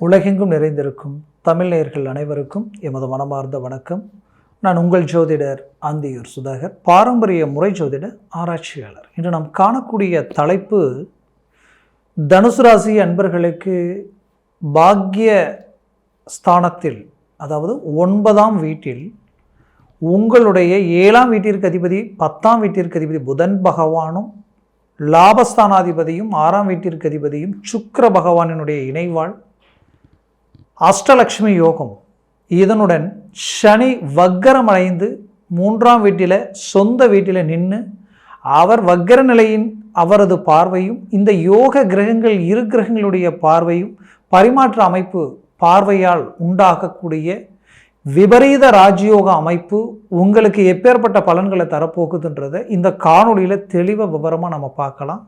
உலகெங்கும் நிறைந்திருக்கும் தமிழ் நேயர்கள் அனைவருக்கும் எமது மனமார்ந்த வணக்கம். நான் உங்கள் ஜோதிடர் அந்தியூர் சுதாகர், பாரம்பரிய முறை ஜோதிட ஆராய்ச்சியாளர். இன்று நாம் காணக்கூடிய தலைப்பு தனுசு ராசி அன்பர்களுக்கு பாக்கிய ஸ்தானத்தில், அதாவது 9ஆம் வீட்டில் உங்களுடைய 7ஆம் வீட்டிற்கு அதிபதி 10ஆம் வீட்டிற்கு அதிபதி புதன் பகவானும் லாபஸ்தானாதிபதியும் 6ஆம் வீட்டிற்கு அதிபதியும் சுக்கிர பகவானினுடைய இணைவாள் அஷ்டலக்ஷ்மி யோகம், இதனுடன் சனி வக்கரமடைந்து 3ஆம் வீட்டில் சொந்த வீட்டில் நின்று அவர் வக்கர நிலையின் அவரது பார்வையும் இந்த யோக கிரகங்கள் இரு கிரகங்களுடைய பார்வையும் பரிமாற்ற அமைப்பு பார்வையால் உண்டாகக்கூடிய விபரீத ராஜயோக அமைப்பு உங்களுக்கு எப்பேற்பட்ட பலன்களை தரப்போகுதுன்றதை இந்த காணொலியில் தெளிவாக விவரமாக நம்ம பார்க்கலாம்.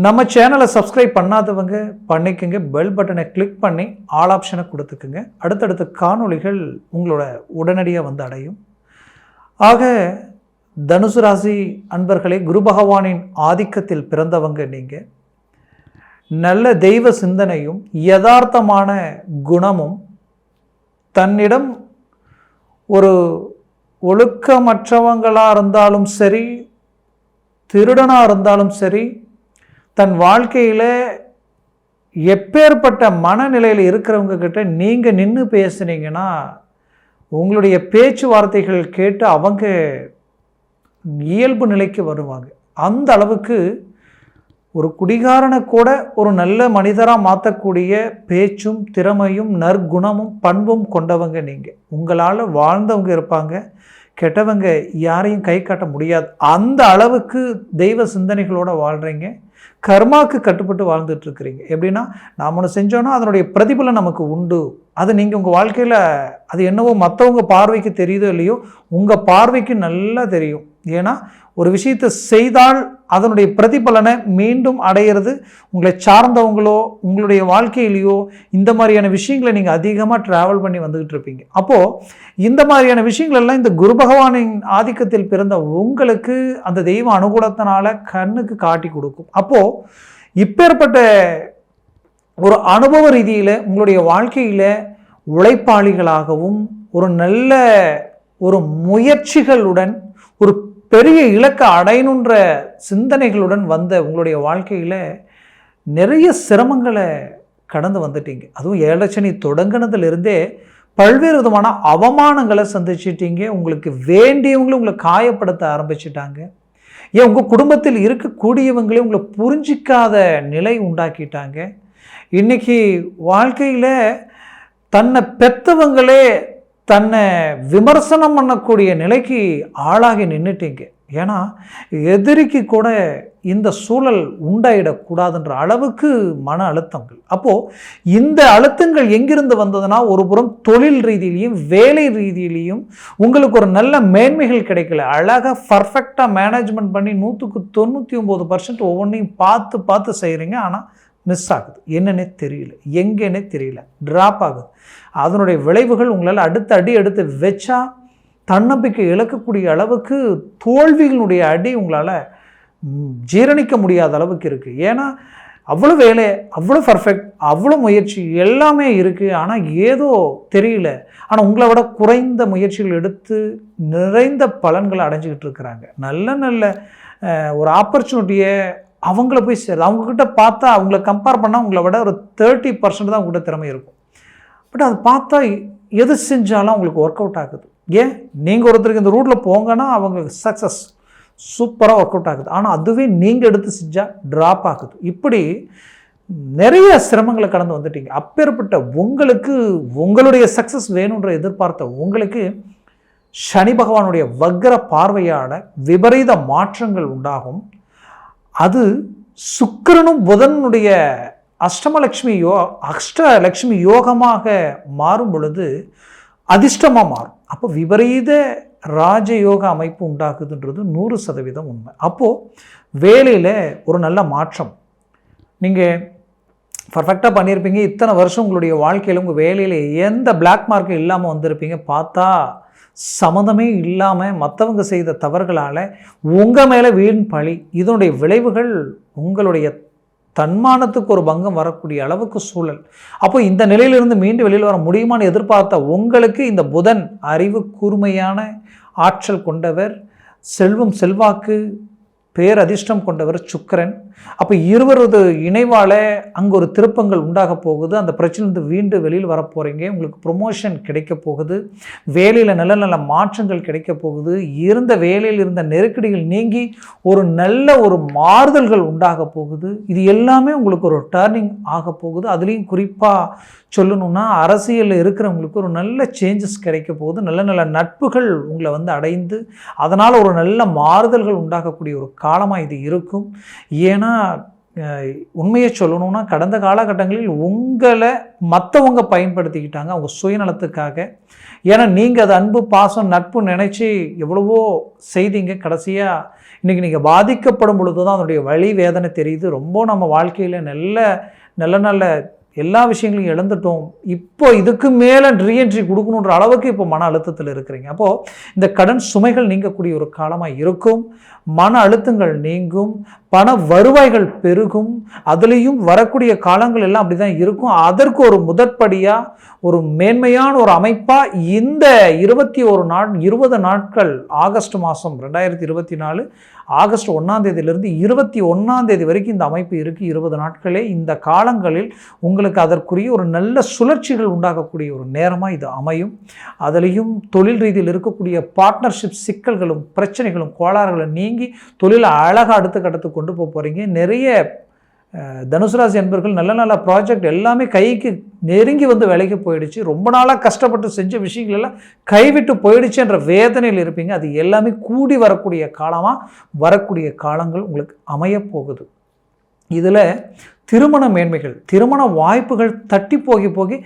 நம்ம சேனலை சப்ஸ்கிரைப் பண்ணாதவங்க பண்ணிக்கோங்க, பெல் பட்டனை கிளிக் பண்ணி ஆல் ஆப்ஷனை கொடுத்துக்குங்க. அடுத்தடுத்த காணொளிகள் உங்களோட உடனடியாக வந்து அடையும். ஆக தனுசு ராசி அன்பர்களே, குரு பகவானின் ஆதிக்கத்தில் பிறந்தவங்க நீங்கள். நல்ல தெய்வ சிந்தனையும் யதார்த்தமான குணமும், தன்னிடம் ஒரு ஒழுக்கமற்றவங்களாக இருந்தாலும் சரி, திருடனாக இருந்தாலும் சரி, தன் வாழ்க்கையில் எப்பேற்பட்ட மனநிலையில் இருக்கிறவங்க கிட்ட நீங்கள் நின்று பேசுனீங்கன்னா உங்களுடைய பேச்சுவார்த்தைகள் கேட்டு அவங்க இயல்பு நிலைக்கு வருவாங்க. அந்த அளவுக்கு ஒரு குடிகாரனை கூட ஒரு நல்ல மனிதராக மாற்றக்கூடிய பேச்சும் திறமையும் நற்குணமும் பண்பும் கொண்டவங்க நீங்கள். உங்களால் வாழ்ந்தவங்க இருப்பாங்க, கெட்டவங்க யாரையும் கை காட்ட முடியாது. அந்த அளவுக்கு தெய்வ சிந்தனைகளோடு வாழ்கிறீங்க, கர்மாவுக்கு கட்டுப்பட்டு வாழ்ந்துட்டுருக்கிறீங்க. எப்படின்னா, நாம் ஒன்று செஞ்சோன்னா அதனுடைய பிரதிபலன் நமக்கு உண்டு. அது நீங்கள் உங்கள் வாழ்க்கையில் அது என்னவோ மற்றவங்க பார்வைக்கு தெரியுதோ இல்லையோ, உங்கள் பார்வைக்கு நல்லா தெரியும். ஏன்னா ஒரு விஷயத்தை செய்தால் அதனுடைய பிரதிபலனை மீண்டும் அடையிறது உங்களை சார்ந்தவங்களோ உங்களுடைய வாழ்க்கையிலையோ இந்த மாதிரியான விஷயங்களை நீங்கள் அதிகமாக ட்ராவல் பண்ணி வந்துக்கிட்டு இருப்பீங்க. அப்போது இந்த மாதிரியான விஷயங்கள் எல்லாம் இந்த குரு பகவானின் ஆதிக்கத்தில் பிறந்த உங்களுக்கு அந்த தெய்வ அனுகூலத்தினால கண்ணுக்கு காட்டி கொடுக்கும். அப்போது இப்பேற்பட்ட ஒரு அனுபவ ரீதியில் உங்களுடைய வாழ்க்கையில் உழைப்பாளிகளாகவும் ஒரு நல்ல ஒரு முயற்சிகளுடன் ஒரு பெரிய இலக்கை அடையணுன்ற சிந்தனைகளுடன் வந்த உங்களுடைய வாழ்க்கையில் நிறைய சிரமங்களை கடந்து வந்துட்டீங்க. அதுவும் ஏழச்சனி தொடங்கினதுலேருந்தே பல்வேறு விதமான அவமானங்களை சந்திச்சிட்டீங்க. உங்களுக்கு வேண்டியவங்களும் உங்களை காயப்படுத்த ஆரம்பிச்சிட்டாங்க. ஏன் உங்கள் குடும்பத்தில் இருக்கக்கூடியவங்களே உங்களை புரிஞ்சிக்காத நிலை உண்டாக்கிட்டாங்க. இன்றைக்கி வாழ்க்கையில் தன்னை பெற்றவங்களே தன்னை விமர்சனம் பண்ணக்கூடிய நிலைக்கு ஆளாகி நின்றுட்டீங்க. ஏன்னா எதிரிக்கு கூட இந்த சூழல் உண்டாயிடக்கூடாதுன்ற அளவுக்கு மன அழுத்தங்கள். அப்போது இந்த அழுத்தங்கள் எங்கிருந்து வந்ததுன்னா, ஒரு புறம் தொழில் ரீதியிலையும் வேலை ரீதியிலையும் உங்களுக்கு ஒரு நல்ல மேன்மைகள் கிடைக்கல. அழகாக பர்ஃபெக்டாக மேனேஜ்மெண்ட் பண்ணி 199% ஒவ்வொன்றையும் பார்த்து பார்த்து செய்கிறீங்க. ஆனால் மிஸ் ஆகுது. என்னன்னே தெரியல, எங்கேன்னே தெரியல, ட்ராப் ஆகுது. அதனுடைய விளைவுகள் உங்களால் அடுத்த அடி எடுத்து வச்சா தன்னம்பிக்கை இழக்கக்கூடிய அளவுக்கு தோல்விகளுடைய அடி உங்களால் ஜீரணிக்க முடியாத அளவுக்கு இருக்குது. ஏன்னா அவ்வளோ வேலை, அவ்வளோ பர்ஃபெக்ட், அவ்வளோ முயற்சி எல்லாமே இருக்குது. ஆனால் ஏதோ தெரியல. ஆனால் உங்களை விட குறைந்த முயற்சிகள் எடுத்து நிறைந்த பலன்களை அடைஞ்சிக்கிட்டு இருக்கிறாங்க. நல்ல நல்ல ஒரு ஆப்பர்ச்சுனிட்டியை அவங்கள போய் சேருது. அவங்கக்கிட்ட பார்த்தா அவங்கள கம்பேர் பண்ணால் உங்களை விட ஒரு 30% தான் உங்கள்கிட்ட திறமை இருக்கும். பட் அது பார்த்தா எது செஞ்சாலும் அவங்களுக்கு ஒர்க் அவுட் ஆகுது. ஏன் நீங்கள் ஒருத்தருக்கு இந்த ரூட்டில் போங்கன்னா அவங்க சக்ஸஸ் சூப்பராக ஒர்க் அவுட் ஆகுது. ஆனால் அதுவே நீங்கள் எடுத்து செஞ்சால் ட்ராப் ஆகுது. இப்படி நிறைய சிரமங்களை கடந்து வந்துட்டீங்க. அப்பேற்பட்ட உங்களுக்கு உங்களுடைய சக்ஸஸ் வேணுன்ற எதிர்பார்த்த உங்களுக்கு சனி பகவானுடைய வக்கர பார்வையால் விபரீத மாற்றங்கள் உண்டாகும். அது சுக்கிரனும் புதனுடைய அஷ்டலக்ஷ்மி யோகமாக மாறும் பொழுது அதிர்ஷ்டமாக மாறும். அப்போ விபரீத ராஜயோக அமைப்பு உண்டாக்குதுன்றது 100% உண்மை. அப்போது வேலையில் ஒரு நல்ல மாற்றம் நீங்கள் பர்ஃபெக்டாக பண்ணியிருப்பீங்க. இத்தனை வருஷம் உங்களுடைய வாழ்க்கையில் உங்கள் வேலையில் எந்த பிளாக் மார்க்கும் இல்லாமல் வந்திருப்பீங்க. பார்த்தா சம்மந்தமே இல்லாமல் மற்றவங்க செய்த தவறுகளால் உங்கள் மேலே வீண் பழி. இதனுடைய விளைவுகள் உங்களுடைய தன்மானத்துக்கு ஒரு பங்கம் வரக்கூடிய அளவுக்கு சூழல். அப்போ இந்த நிலையிலிருந்து மீண்டும் வெளியில் வர முடியுமான்னு எதிர்பார்த்த உங்களுக்கு இந்த புதன் அறிவு கூர்மையான ஆற்றல் கொண்டவர், செல்வம் செல்வாக்கு பேரதிர்ஷ்டம் கொண்டவர் சுக்கிரன். அப்போ இருவரது இணைவால் அங்கே ஒரு திருப்பங்கள் உண்டாக போகுது. அந்த பிரச்சனையிலிருந்து மீண்டும் வெளியில் வரப்போகிறீங்க. உங்களுக்கு ப்ரொமோஷன் கிடைக்க போகுது, வேலையில் நல்ல நல்ல மாற்றங்கள் கிடைக்க போகுது, இருந்த வேலையில் இருந்த நெருக்கடிகள் நீங்கி ஒரு மாறுதல்கள் உண்டாக போகுது. இது எல்லாமே உங்களுக்கு ஒரு டர்னிங் ஆக போகுது. அதுலேயும் குறிப்பாக சொல்லணும்னா அரசியலில் இருக்கிறவங்களுக்கு ஒரு நல்ல சேஞ்சஸ் கிடைக்க போகுது. நல்ல நல்ல நட்புகள் உங்களை அடைந்து அதனால் ஒரு நல்ல மாறுதல்கள் உண்டாகக்கூடிய ஒரு காலமாக இது இருக்கும். ஏன்னா உண்மையை சொல்லணும்னா கடந்த காலகட்டங்களில் உங்களை மற்றவங்க பயன்படுத்திக்கிட்டாங்க அவங்க சுயநலத்துக்காக. ஏன்னா நீங்கள் அது அன்பு பாசம் நட்பு நினச்சி எவ்வளவோ செய்தீங்க. கடைசியாக இன்றைக்கி நீங்கள் பாதிக்கப்படும் பொழுது தான் அதனுடைய வலி வேதனை தெரியுது. ரொம்ப நம்ம வாழ்க்கையில் நல்ல எல்லா விஷயங்களையும் இழந்துட்டோம், இப்போ இதுக்கு மேலே ரீஎன்ட்ரி கொடுக்கணுன்ற அளவுக்கு இப்போ மன அழுத்தத்தில் இருக்கிறீங்க. அப்போது இந்த கடன் சுமைகள் நீங்கக்கூடிய ஒரு காலமாக இருக்கும். மன அழுத்தங்கள் நீங்கும், பண வருவாய்கள் பெருகும். அதுலேயும் வரக்கூடிய காலங்கள் எல்லாம் அப்படி தான் இருக்கும். அதற்கு ஒரு முதற்படியாக ஒரு மேன்மையான ஒரு அமைப்பாக இந்த 20 நாட்கள் ஆகஸ்ட் மாதம் 2024 ஆகஸ்ட் 1ஆம் தேதியிலிருந்து 21ஆம் தேதி வரைக்கும் இந்த அமைப்பு இருக்குது. 20 நாட்களே இந்த காலங்களில் உங்களுக்கு அதற்குரிய ஒரு நல்ல சுழற்சிகள் உண்டாகக்கூடிய ஒரு நேரமாக இது அமையும். அதுலேயும் தொழில் ரீதியில் இருக்கக்கூடிய பார்ட்னர்ஷிப் சிக்கல்களும் பிரச்சனைகளும் கோளாறுகளும் நீங்கி தொழிலை அழகாக அடுத்த கட்டத்துக்கு கொண்டு போகிறீங்க. நிறைய தனுசு ராசி அன்பர்கள் நல்ல ப்ராஜெக்ட் எல்லாமே கைக்கு நெருங்கி வேலைக்கு போயிடுச்சு. ரொம்ப நாளாக கஷ்டப்பட்டு செஞ்ச விஷயங்கள் எல்லாம் கைவிட்டு போயிடுச்சுன்ற வேதனையில் இருப்பீங்க. அது எல்லாமே கூடி வரக்கூடிய வரக்கூடிய காலங்கள் உங்களுக்கு அமையப்போகுது. இதில் திருமண மேன்மைகள், திருமண வாய்ப்புகள் தட்டி போகி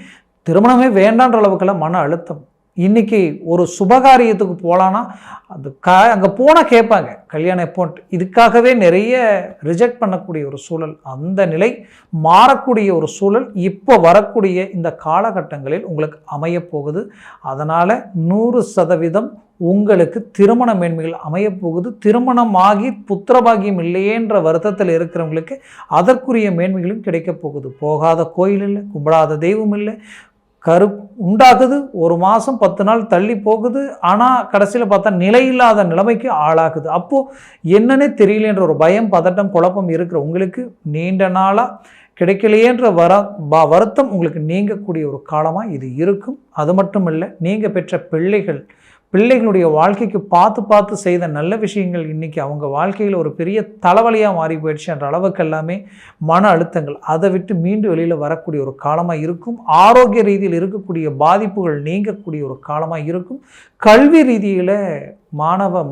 திருமணமே வேண்டான்ற அளவுக்கெல்லாம் மன அழுத்தம். இன்றைக்கி ஒரு சுபகாரியத்துக்கு போகலான்னா அது அங்கே போனால் கேட்பாங்க கல்யாணம் எப்போன்ட்டு. இதுக்காகவே நிறைய ரிஜெக்ட் பண்ணக்கூடிய ஒரு சூழல், அந்த நிலை மாறக்கூடிய ஒரு சூழல் இப்போ வரக்கூடிய இந்த காலகட்டங்களில் உங்களுக்கு அமையப்போகுது. அதனால் 100% உங்களுக்கு திருமண மேன்மைகள் அமையப்போகுது. திருமணமாகி புத்திரபாகியம் இல்லையேன்ற வருத்தத்தில் இருக்கிறவங்களுக்கு அதற்குரிய மேன்மைகளும் கிடைக்கப் போகுது. போகாத கோயில் இல்லை, கும்பிடாத தெய்வம் இல்லை, உண்டாகுது, 1 மாதம் 10 நாள் தள்ளி போகுது, ஆனால் கடைசியில் பார்த்தா நிலையில்லாத நிலைமைக்கு ஆளாகுது. அப்போது என்னன்னே தெரியலேன்ற ஒரு பயம் பதட்டம் குழப்பம் இருக்கிற உங்களுக்கு நீண்ட நாளாக கிடைக்கலையேன்ற வருத்தம் உங்களுக்கு நீங்கக்கூடிய ஒரு காலமாக இது இருக்கும். அது மட்டும் இல்லை, நீங்கள் பெற்ற பிள்ளைகளுடைய வாழ்க்கைக்கு பார்த்து செய்த நல்ல விஷயங்கள் இன்றைக்கி அவங்க வாழ்க்கையில் ஒரு பெரிய தலைவலியாக மாறி போயிடுச்சு என்ற அளவுக்கு எல்லாமே மன அழுத்தங்கள் அதை விட்டு மீண்டும் வெளியில் வரக்கூடிய ஒரு காலமாக இருக்கும். ஆரோக்கிய ரீதியில் இருக்கக்கூடிய பாதிப்புகள் நீங்கக்கூடிய ஒரு காலமாக இருக்கும். கல்வி ரீதியில்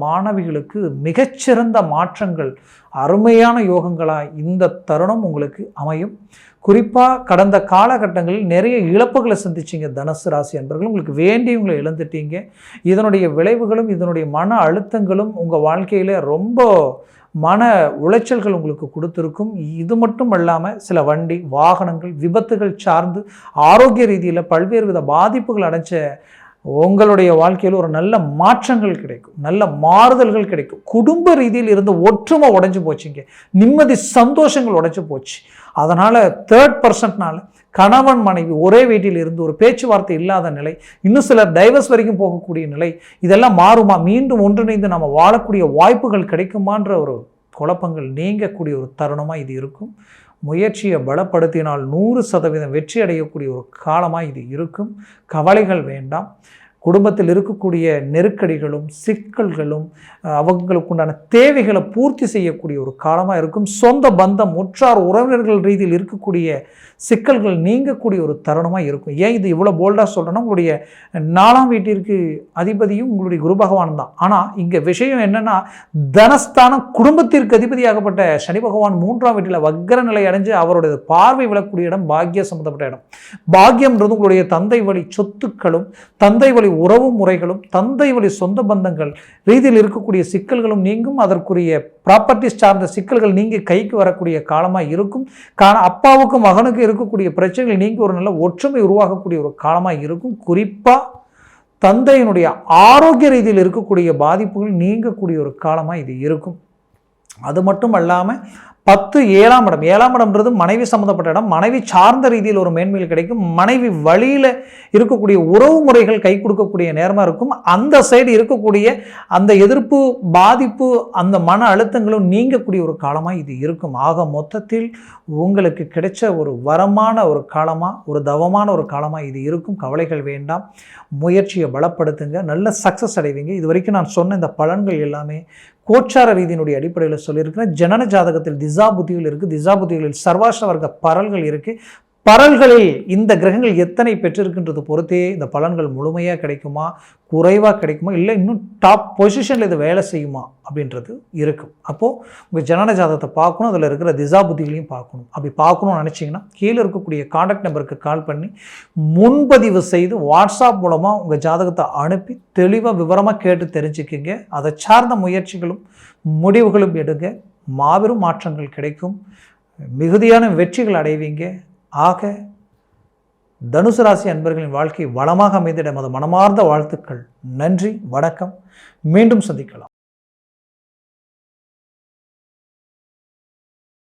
மாணவிகளுக்கு மிகச்சிறந்த மாற்றங்கள், அருமையான யோகங்களாக இந்த தருணம் உங்களுக்கு அமையும். குறிப்பாக கடந்த காலகட்டங்களில் நிறைய இழப்புகளை சந்திச்சிங்க தனுசு ராசி அன்பர்கள். உங்களுக்கு வேண்டியவங்களை இழந்துட்டீங்க. இதனுடைய விளைவுகளும் இதனுடைய மன அழுத்தங்களும் உங்கள் வாழ்க்கையில் ரொம்ப மன உளைச்சல்கள் உங்களுக்கு கொடுத்துருக்கும். இது மட்டும் இல்லாமல் சில வண்டி வாகனங்கள் விபத்துகள் சார்ந்து ஆரோக்கிய ரீதியில் பல்வேறு வித பாதிப்புகள் அடைஞ்ச உங்களுடைய வாழ்க்கையில் ஒரு நல்ல மாற்றங்கள் கிடைக்கும், நல்ல மாறுதல்கள் கிடைக்கும். குடும்ப ரீதியில் இருந்த ஒற்றுமை உடைஞ்சு போச்சுங்க, நிம்மதி சந்தோஷங்கள் உடைஞ்சு போச்சு. அதனால் 3rd பர்சன்ட்னால கணவன் மனைவி ஒரே வீட்டில் இருந்து ஒரு பேச்சுவார்த்தை இல்லாத நிலை, இன்னும் சிலர் டைவர்ஸ் வரைக்கும் போகக்கூடிய நிலை, இதெல்லாம் மாறுமா, மீண்டும் ஒன்றிணைந்து நம்ம வாழக்கூடிய வாய்ப்புகள் கிடைக்குமான்ற ஒரு குழப்பங்கள் நீங்கக்கூடிய ஒரு தருணமாக இது இருக்கும். முயற்சியை பலப்படுத்தினால் 100% வெற்றி அடையக்கூடிய ஒரு காலமாக இது இருக்கும். கவலைகள் வேண்டாம். குடும்பத்தில் இருக்கக்கூடிய நெருக்கடிகளும் சிக்கல்களும் அவங்களுக்குண்டான தேவைகளை பூர்த்தி செய்யக்கூடிய ஒரு காலமாக இருக்கும். சொந்த பந்தம் உற்றார் உறவினர்கள் ரீதியில் இருக்கக்கூடிய சிக்கல்கள் நீங்கக்கூடிய ஒரு தருணமாக இருக்கும். ஏன் இது இவ்வளோ போல்டாக சொல்கிறேன்னா, உங்களுடைய 4ஆம் வீட்டிற்கு அதிபதியும் உங்களுடைய குரு பகவான் தான். ஆனால் இங்கே விஷயம் என்னென்னா, தனஸ்தானம் குடும்பத்திற்கு அதிபதியாகப்பட்ட சனி பகவான் 3ஆம் வீட்டில் வக்ர நிலை அடைஞ்சு அவருடைய பார்வை விழக்கூடிய இடம் பாக்கிய சம்மந்தப்பட்ட இடம். பாக்கியம்ன்றது உங்களுடைய தந்தை வழி சொத்துக்களும் தந்தை வழி உறவு முறைகளும் தந்தை வழி சொந்த பந்தங்கள் ரீதியில் இருக்கக்கூடிய சிக்கல்களும் நீங்கும். அதற்குரிய ப்ராப்பர்ட்டிஸ் சார்ந்த சிக்கல்கள் நீங்கி கைக்கு வரக்கூடிய காலமாக இருக்கும். அப்பாவுக்கும் மகனுக்கு இருக்கக்கூடிய பிரச்சனைகள் நீங்கி ஒரு நல்ல ஒற்றுமை உருவாகக்கூடிய ஒரு காலமாக இருக்கும். குறிப்பாக தந்தையினுடைய ஆரோக்கிய ரீதியில் இருக்கக்கூடிய பாதிப்புகள் நீங்கக்கூடிய ஒரு காலமாக இது இருக்கும். அது மட்டும் அல்லாமல் 10 7ஆம் இடம். 7ஆம் இடம்ன்றது மனைவி சம்மந்தப்பட்ட இடம். மனைவி சார்ந்த ரீதியில் ஒரு மேன்மைகள் கிடைக்கும். மனைவி வழியில் இருக்கக்கூடிய உறவு முறைகள் கை கொடுக்கக்கூடிய நேரமாக இருக்கும். அந்த சைடு இருக்கக்கூடிய அந்த எதிர்ப்பு, பாதிப்பு, அந்த மன அழுத்தங்களும் நீங்கக்கூடிய ஒரு காலமாக இது இருக்கும். ஆக மொத்தத்தில் உங்களுக்கு கிடைச்ச ஒரு வரமான ஒரு காலமாக, ஒரு தவமான ஒரு காலமாக இது இருக்கும். கவலைகள் வேண்டாம். முயற்சியை பலப்படுத்துங்க. நல்ல சக்ஸஸ் அடைவீங்க. இது வரைக்கும் நான் சொன்ன இந்த பலன்கள் எல்லாமே கோச்சார ரீதியினுடைய அடிப்படையில் சொல்லியிருக்கிறேன். ஜனன ஜாதகத்தில் திசா புத்திகள் இருக்குது. திசா புத்திகளில் சர்வாஷ்ட வர்க்க பரல்கள் இருக்குது. பரல்களில் இந்த கிரகங்கள் எத்தனை பெற்றிருக்கின்றது பொறுத்தே இந்த பலன்கள் முழுமையாக கிடைக்குமா, குறைவாக கிடைக்குமா, இல்லை இன்னும் டாப் பொசிஷனில் இது வேலை செய்யுமா அப்படின்றது இருக்கும். அப்போது உங்கள் ஜனன ஜாதகத்தை பார்க்கணும், அதில் இருக்கிற திசா புத்திகளையும் பார்க்கணும். அப்படி பார்க்கணும்னு நினச்சிங்கன்னா கீழே இருக்கக்கூடிய கான்டாக்ட் நம்பருக்கு கால் பண்ணி முன்பதிவு செய்து வாட்ஸ்அப் மூலமாக உங்கள் ஜாதகத்தை அனுப்பி தெளிவாக விவரமாக கேட்டு தெரிஞ்சுக்கிங்க. அதை சார்ந்த முயற்சிகளும் முடிவுகளும் எடுங்க. மாபெரும் மாற்றங்கள் கிடைக்கும். மிகுதியான வெற்றிகள் அடைவீங்க. ஆக தனுசு ராசி அன்பர்களின் வாழ்க்கை வளமாக அமைந்திட மனமார்ந்த வாழ்த்துக்கள். நன்றி, வணக்கம். மீண்டும் சந்திக்கலாம்.